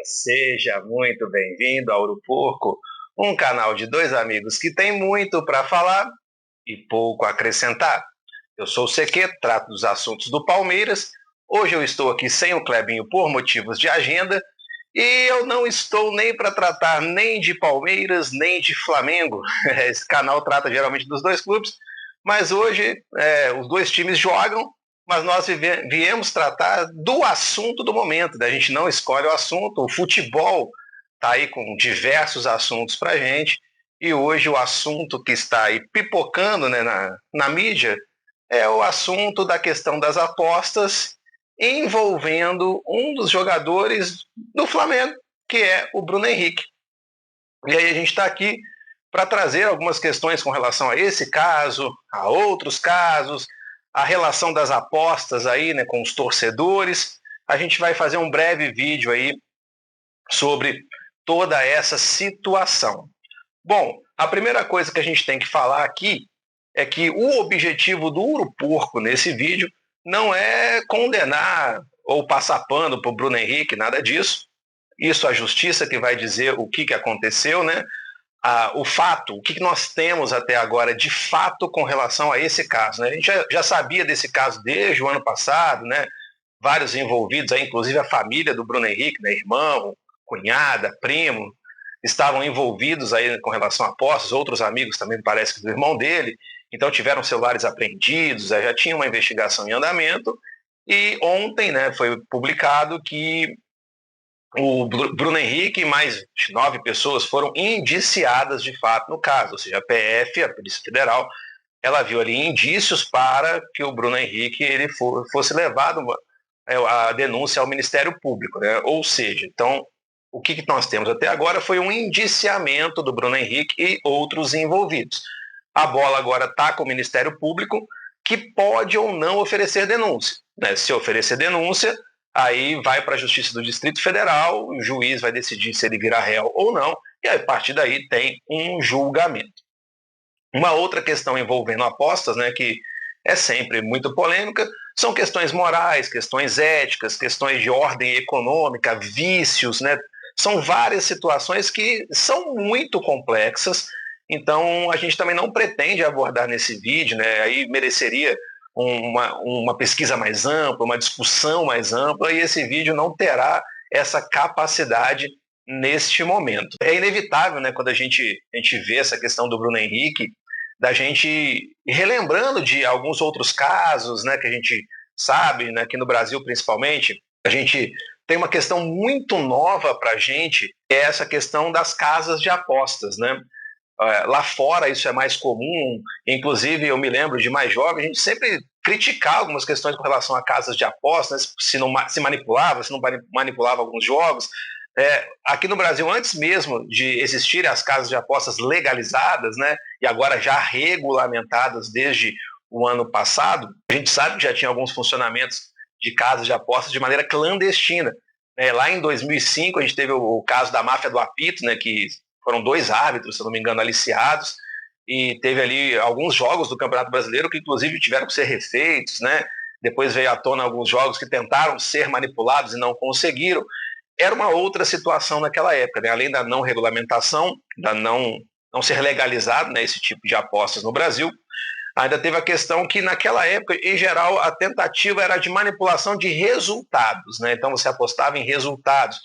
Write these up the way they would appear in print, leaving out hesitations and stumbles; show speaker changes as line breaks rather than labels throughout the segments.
Seja muito bem-vindo ao Ouro Porco, um canal de dois amigos que tem muito para falar e pouco a acrescentar. Eu sou o Sequê, trato dos assuntos do Palmeiras. Hoje eu estou aqui sem o Clebinho por motivos de agenda e eu não estou nem para tratar nem de Palmeiras nem de Flamengo. Esse canal trata geralmente dos dois clubes, mas hoje os dois times jogam, mas nós viemos tratar do assunto do momento, né? A gente não escolhe o assunto, o futebol está aí com diversos assuntos para a gente, e hoje o assunto que está aí pipocando, né, na mídia é o assunto da questão das apostas envolvendo um dos jogadores do Flamengo, que é o Bruno Henrique. E aí a gente está aqui para trazer algumas questões com relação a esse caso, a outros casos, a relação das apostas aí, né, com os torcedores. A gente vai fazer um breve vídeo aí sobre toda essa situação. Bom, a primeira coisa que a gente tem que falar aqui é que o objetivo do Ouro Porco nesse vídeo não é condenar ou passar pano para o Bruno Henrique, nada disso. Isso a justiça que vai dizer o que aconteceu, né? O fato, o que nós temos até agora de fato com relação a esse caso, né? A gente já sabia desse caso desde o ano passado, né? Vários envolvidos, aí, inclusive a família do Bruno Henrique, né? Irmão, cunhada, primo, estavam envolvidos aí com relação a apostas, outros amigos também, parece que do irmão dele, então tiveram celulares apreendidos, já tinha uma investigação em andamento, e ontem, né, foi publicado que o Bruno Henrique e mais 9 pessoas foram indiciadas de fato no caso, ou seja, a PF, a Polícia Federal, ela viu ali indícios para que o Bruno Henrique ele fosse levado a denúncia ao Ministério Público, né? Ou seja, então, o que nós temos até agora foi um indiciamento do Bruno Henrique e outros envolvidos. A bola agora está com o Ministério Público, que pode ou não oferecer denúncia, né? Se oferecer denúncia, aí vai para a Justiça do Distrito Federal, o juiz vai decidir se ele vira réu ou não, e a partir daí tem um julgamento. Uma outra questão envolvendo apostas, né, que é sempre muito polêmica, são questões morais, questões éticas, questões de ordem econômica, vícios, né? São várias situações que são muito complexas, então a gente também não pretende abordar nesse vídeo, né? Aí mereceria uma pesquisa mais ampla, uma discussão mais ampla, e esse vídeo não terá essa capacidade neste momento. É inevitável, né, quando a gente vê essa questão do Bruno Henrique, da gente relembrando de alguns outros casos, né, que a gente sabe, né, aqui no Brasil principalmente, a gente tem uma questão muito nova para a gente, que é essa questão das casas de apostas, né? Lá fora isso é mais comum, inclusive eu me lembro de mais jovem, a gente sempre criticar algumas questões com relação a casas de apostas, se não se manipulava, se não manipulava alguns jogos. Aqui no Brasil, antes mesmo de existirem as casas de apostas legalizadas, né, e agora já regulamentadas desde o ano passado, a gente sabe que já tinha alguns funcionamentos de casas de apostas de maneira clandestina. Lá em 2005 a gente teve o caso da máfia do apito, né, que foram 2 árbitros, se não me engano, aliciados, e teve ali alguns jogos do Campeonato Brasileiro que inclusive tiveram que ser refeitos, né? Depois veio à tona alguns jogos que tentaram ser manipulados e não conseguiram. Era uma outra situação naquela época, né? Além da não regulamentação, da não ser legalizado, né, esse tipo de apostas no Brasil, ainda teve a questão que naquela época, em geral, a tentativa era de manipulação de resultados, né? Então você apostava em resultados.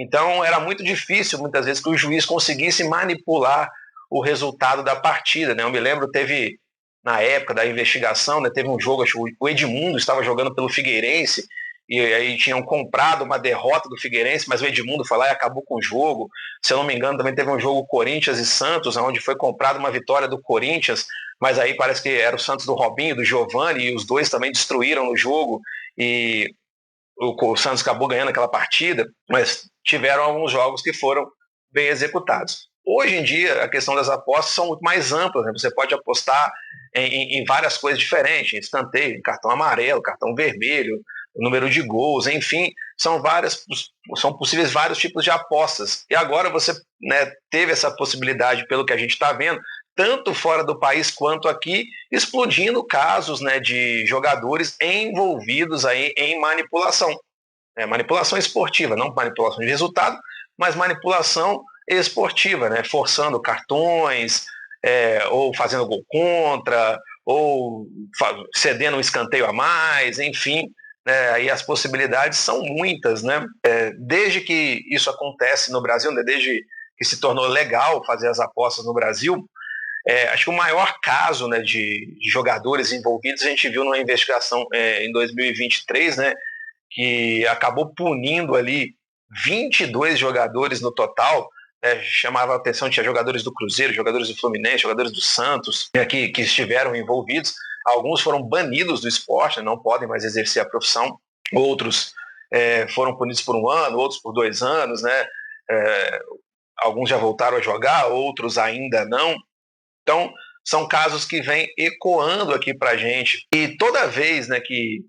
Então era muito difícil, muitas vezes, que o juiz conseguisse manipular o resultado da partida, né? Eu me lembro, teve, na época da investigação, né, teve um jogo, acho que o Edmundo estava jogando pelo Figueirense, e aí tinham comprado uma derrota do Figueirense, mas o Edmundo foi lá e acabou com o jogo. Se eu não me engano, também teve um jogo Corinthians e Santos, onde foi comprada uma vitória do Corinthians, mas aí parece que era o Santos do Robinho, do Giovani, e os dois também destruíram o jogo, e o Santos acabou ganhando aquela partida, mas tiveram alguns jogos que foram bem executados. Hoje em dia, a questão das apostas são muito mais amplas, né? Você pode apostar em várias coisas diferentes, em escanteio, em cartão amarelo, cartão vermelho, número de gols, enfim, são possíveis vários tipos de apostas. E agora você, né, teve essa possibilidade, pelo que a gente está vendo, tanto fora do país quanto aqui, explodindo casos, né, de jogadores envolvidos aí em manipulação. manipulação esportiva, não manipulação de resultado, mas manipulação esportiva, né? Forçando cartões, ou fazendo gol contra, ou cedendo um escanteio a mais, enfim, aí as possibilidades são muitas, né? Desde que isso acontece no Brasil, né? Desde que se tornou legal fazer as apostas no Brasil, acho que o maior caso, né, de jogadores envolvidos a gente viu numa investigação em 2023, né, que acabou punindo ali 22 jogadores no total. Chamava a atenção, tinha jogadores do Cruzeiro, jogadores do Fluminense, jogadores do Santos, que estiveram envolvidos. Alguns foram banidos do esporte, não podem mais exercer a profissão. Outros foram punidos por 1 ano, outros por 2 anos, né? Alguns já voltaram a jogar, outros ainda não. Então, são casos que vêm ecoando aqui para a gente. E toda vez, né, que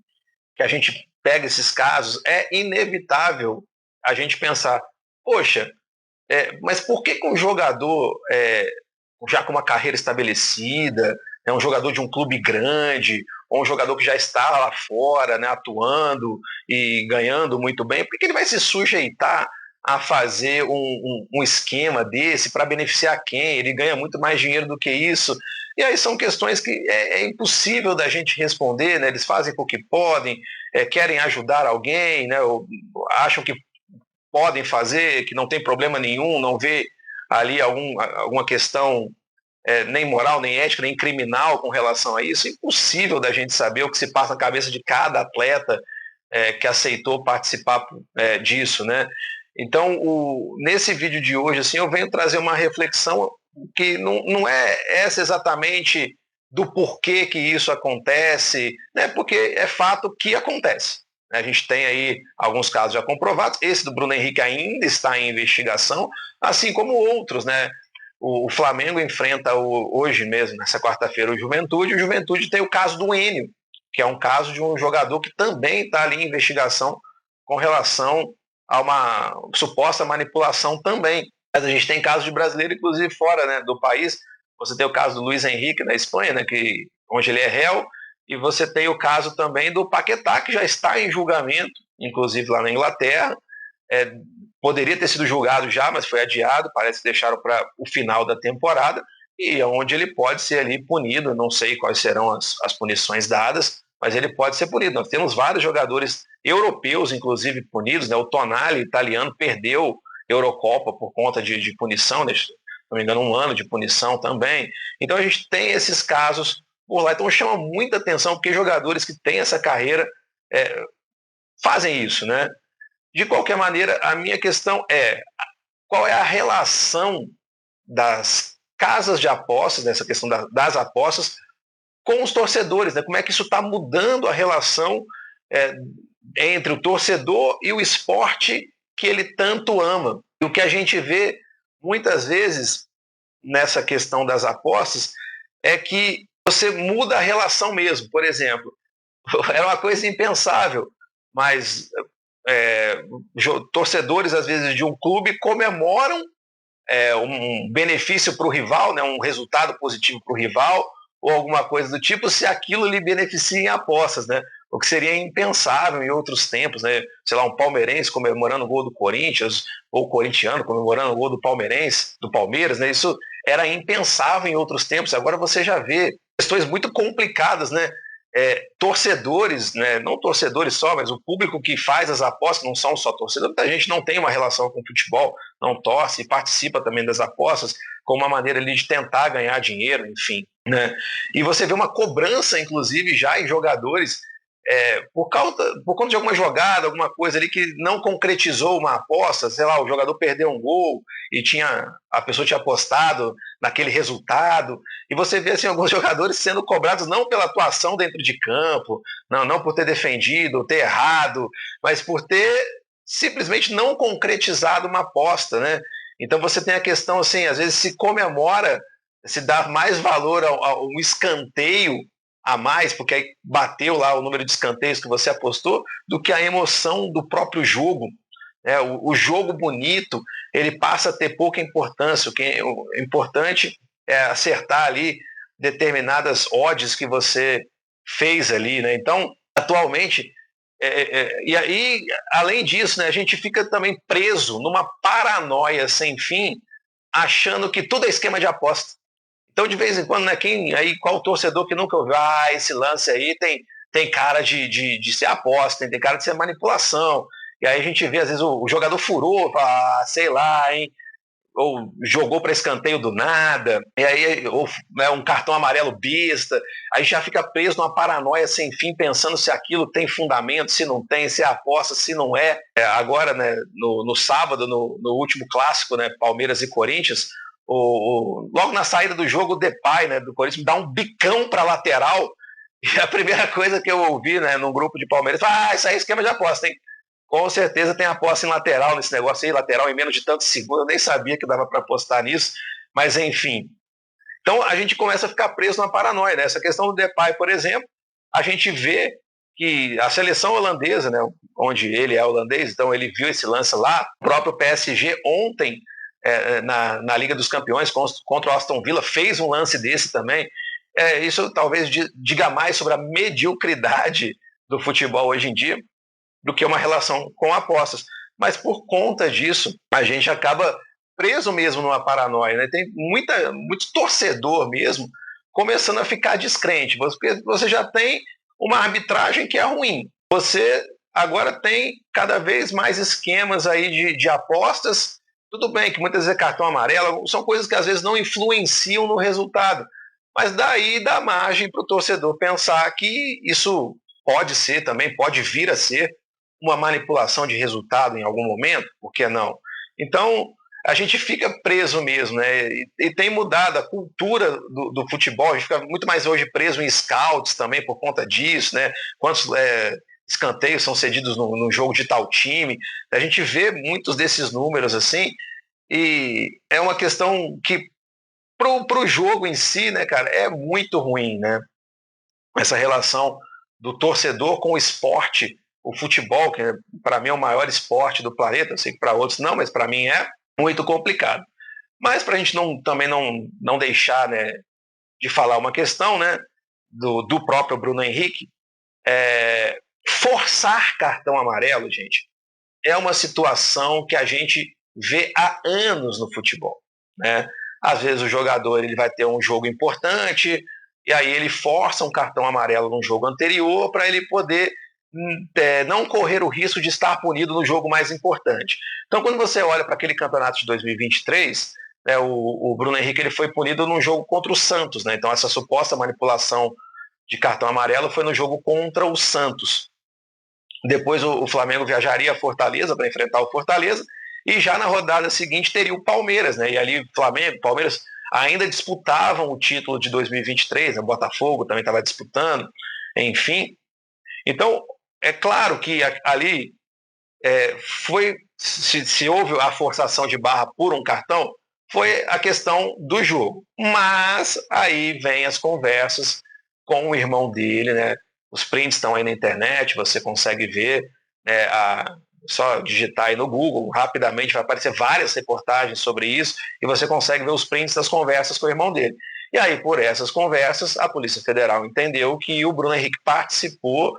a gente pega esses casos, é inevitável a gente pensar, poxa, mas por que um jogador já com uma carreira estabelecida, um jogador de um clube grande, ou um jogador que já está lá fora, né, atuando e ganhando muito bem, por que ele vai se sujeitar a fazer um esquema desse para beneficiar quem? Ele ganha muito mais dinheiro do que isso. E aí são questões que é impossível da gente responder, né? Eles fazem o que podem, querem ajudar alguém, né? Ou acham que podem fazer, que não tem problema nenhum, não vê ali alguma questão nem moral, nem ética, nem criminal com relação a isso. É impossível da gente saber o que se passa na cabeça de cada atleta que aceitou participar disso, né? Então, nesse vídeo de hoje, assim, eu venho trazer uma reflexão que não é essa exatamente do porquê que isso acontece, né? Porque é fato que acontece. A gente tem aí alguns casos já comprovados. Esse do Bruno Henrique ainda está em investigação, assim como outros, né? O Flamengo enfrenta hoje mesmo, nessa quarta-feira, o Juventude. O Juventude tem o caso do Enio, que é um caso de um jogador que também está ali em investigação com relação a uma suposta manipulação também. Mas a gente tem casos de brasileiro, inclusive fora, né, do país. Você tem o caso do Luiz Henrique na Espanha, né, onde ele é réu, e você tem o caso também do Paquetá, que já está em julgamento, inclusive lá na Inglaterra. Poderia ter sido julgado já, mas foi adiado, parece que deixaram para o final da temporada, e é onde ele pode ser ali punido. Não sei quais serão as punições dadas, mas ele pode ser punido. Nós temos vários jogadores europeus, inclusive, punidos, né? O Tonali, italiano, perdeu Eurocopa por conta de punição, né? Se não me engano, 1 ano de punição também. Então a gente tem esses casos por lá. Então chama muita atenção, porque jogadores que têm essa carreira fazem isso, né? De qualquer maneira, a minha questão é qual é a relação das casas de apostas, nessa questão das apostas, com os torcedores, né? Como é que isso está mudando a relação entre o torcedor e o esporte que ele tanto ama. E o que a gente vê muitas vezes nessa questão das apostas é que você muda a relação mesmo. Por exemplo, era uma coisa impensável, mas torcedores, às vezes, de um clube comemoram um benefício para o rival, né, um resultado positivo para o rival, ou alguma coisa do tipo, se aquilo lhe beneficia em apostas, né? O que seria impensável em outros tempos, né? Sei lá, um palmeirense comemorando o gol do Corinthians, ou corintiano comemorando o gol do Palmeiras, né? Isso era impensável em outros tempos. Agora você já vê questões muito complicadas, né? Torcedores, né? Não torcedores só, mas o público que faz as apostas, não são só torcedores. Muita gente não tem uma relação com o futebol, não torce e participa também das apostas como uma maneira ali de tentar ganhar dinheiro, enfim, né? E você vê uma cobrança, inclusive, já em jogadores por conta de alguma jogada, alguma coisa ali que não concretizou uma aposta. Sei lá, o jogador perdeu um gol e a pessoa tinha apostado naquele resultado, e você vê assim, alguns jogadores sendo cobrados não pela atuação dentro de campo, não por ter defendido, ter errado, mas por ter simplesmente não concretizado uma aposta, né? Então você tem a questão assim, às vezes se comemora, se dá mais valor a um escanteio a mais, porque aí bateu lá o número de escanteios que você apostou, do que a emoção do próprio jogo. O jogo bonito, ele passa a ter pouca importância. O importante é acertar ali determinadas odds que você fez ali, né? Então, atualmente, E aí, além disso, né, a gente fica também preso numa paranoia sem fim, achando que tudo é esquema de aposta. Então, de vez em quando, né, qual torcedor que nunca ouviu, esse lance aí tem cara de ser aposta, tem cara de ser manipulação. E aí a gente vê, às vezes, o jogador furou, sei lá, hein, ou jogou para escanteio do nada, e aí ou, né, um cartão amarelo besta, aí já fica preso numa paranoia sem fim, pensando se aquilo tem fundamento, se não tem, se é aposta, se não é. Agora, né, no sábado, no último clássico, né, Palmeiras e Corinthians, logo na saída do jogo, o Depay, né, do Corinthians, dá um bicão para lateral, e a primeira coisa que eu ouvi, né, num grupo de Palmeiras, isso aí é esquema de aposta, hein? Com certeza tem aposta em lateral nesse negócio aí, lateral em menos de tantos segundos. Eu nem sabia que dava para apostar nisso, mas enfim. Então a gente começa a ficar preso na paranoia. Né? Essa questão do Depay, por exemplo, a gente vê que a seleção holandesa, né, onde ele é holandês, então ele viu esse lance lá. O próprio PSG ontem, na Liga dos Campeões, contra o Aston Villa, fez um lance desse também. Isso talvez diga mais sobre a mediocridade do futebol hoje em dia do que uma relação com apostas. Mas por conta disso, a gente acaba preso mesmo numa paranoia. Né? Tem muito torcedor mesmo começando a ficar descrente, porque você já tem uma arbitragem que é ruim. Você agora tem cada vez mais esquemas aí de apostas. Tudo bem que muitas vezes é cartão amarelo, são coisas que às vezes não influenciam no resultado. Mas daí dá margem para o torcedor pensar que isso pode ser também, pode vir a ser uma manipulação de resultado em algum momento, por que não? Então, a gente fica preso mesmo, né? E tem mudado a cultura do futebol, a gente fica muito mais hoje preso em scouts também por conta disso, né? Quantos escanteios são cedidos no jogo de tal time, a gente vê muitos desses números assim, e é uma questão que pro jogo em si, né, cara, é muito ruim, né? Essa relação do torcedor com o esporte, o futebol, que para mim é o maior esporte do planeta, eu sei que para outros não, mas para mim é muito complicado. Mas para a gente também não deixar, né, de falar uma questão, né, do próprio Bruno Henrique, forçar cartão amarelo, gente, é uma situação que a gente vê há anos no futebol, né? Às vezes o jogador ele vai ter um jogo importante e aí ele força um cartão amarelo no jogo anterior para ele poder não correr o risco de estar punido no jogo mais importante. Então, quando você olha para aquele campeonato de 2023, o Bruno Henrique ele foi punido num jogo contra o Santos, né? Então essa suposta manipulação de cartão amarelo foi no jogo contra o Santos. Depois o Flamengo viajaria a Fortaleza para enfrentar o Fortaleza e já na rodada seguinte teria o Palmeiras, né? E ali Flamengo, Palmeiras ainda disputavam o título de 2023, né? O Botafogo também estava disputando, enfim. Então, é claro que ali se houve a forçação de barra por um cartão, foi a questão do jogo. Mas aí vem as conversas com o irmão dele, né? Os prints estão aí na internet, você consegue ver, né, só digitar aí no Google, rapidamente vai aparecer várias reportagens sobre isso, e você consegue ver os prints das conversas com o irmão dele. E aí, por essas conversas, a Polícia Federal entendeu que o Bruno Henrique participou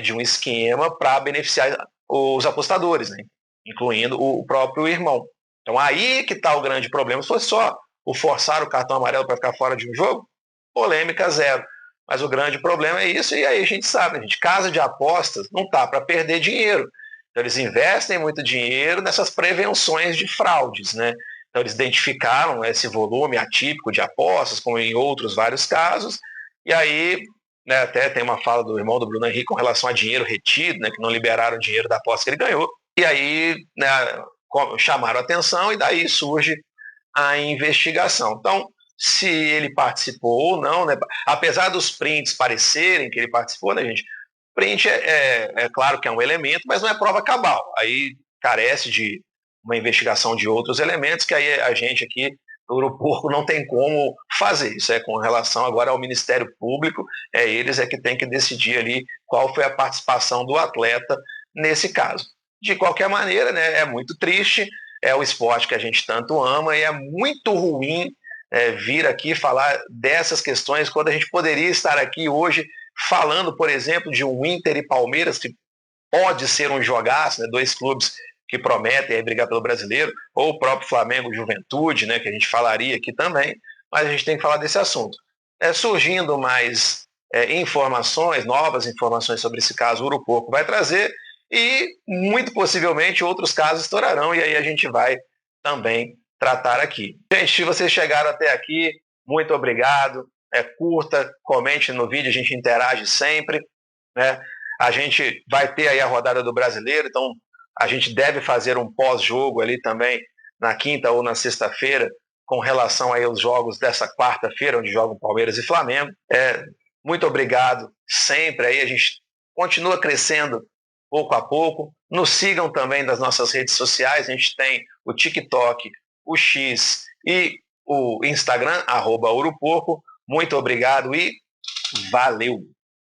de um esquema para beneficiar os apostadores, né? Incluindo o próprio irmão. Então aí que está o grande problema. Se fosse só o forçar o cartão amarelo para ficar fora de um jogo, polêmica zero. Mas o grande problema é isso, e aí a gente sabe, gente, casa de apostas não tá para perder dinheiro. Então eles investem muito dinheiro nessas prevenções de fraudes, né? Então eles identificaram esse volume atípico de apostas, como em outros vários casos, e aí, né, até tem uma fala do irmão do Bruno Henrique com relação a dinheiro retido, né, que não liberaram o dinheiro da aposta que ele ganhou, e aí, né, chamaram a atenção e daí surge a investigação. Então, se ele participou ou não, né? Apesar dos prints parecerem que ele participou, né, gente? Print é claro que é um elemento, mas não é prova cabal. Aí carece de uma investigação de outros elementos que aí a gente aqui no Ouro Porco não tem como fazer. Isso é com relação agora ao Ministério Público, eles que tem que decidir ali qual foi a participação do atleta nesse caso. De qualquer maneira, né, é muito triste, é o esporte que a gente tanto ama e é muito ruim vir aqui falar dessas questões quando a gente poderia estar aqui hoje falando, por exemplo, de um Inter e Palmeiras, que pode ser um jogaço, né? Dois clubes que prometem aí brigar pelo brasileiro, ou o próprio Flamengo Juventude, né? Que a gente falaria aqui também, mas a gente tem que falar desse assunto. Surgindo mais informações, novas informações sobre esse caso, o Uruporco vai trazer, e muito possivelmente outros casos estourarão, e aí a gente vai também tratar aqui. Gente, se vocês chegaram até aqui, muito obrigado. Curta, comente no vídeo, a gente interage sempre, né? A gente vai ter aí a rodada do Brasileiro, então a gente deve fazer um pós-jogo ali também na quinta ou na sexta-feira com relação aí aos jogos dessa quarta-feira, onde jogam Palmeiras e Flamengo. Muito obrigado sempre aí, a gente continua crescendo pouco a pouco. Nos sigam também das nossas redes sociais, a gente tem o TikTok, o X e o Instagram, @Uruporco. Muito obrigado e valeu!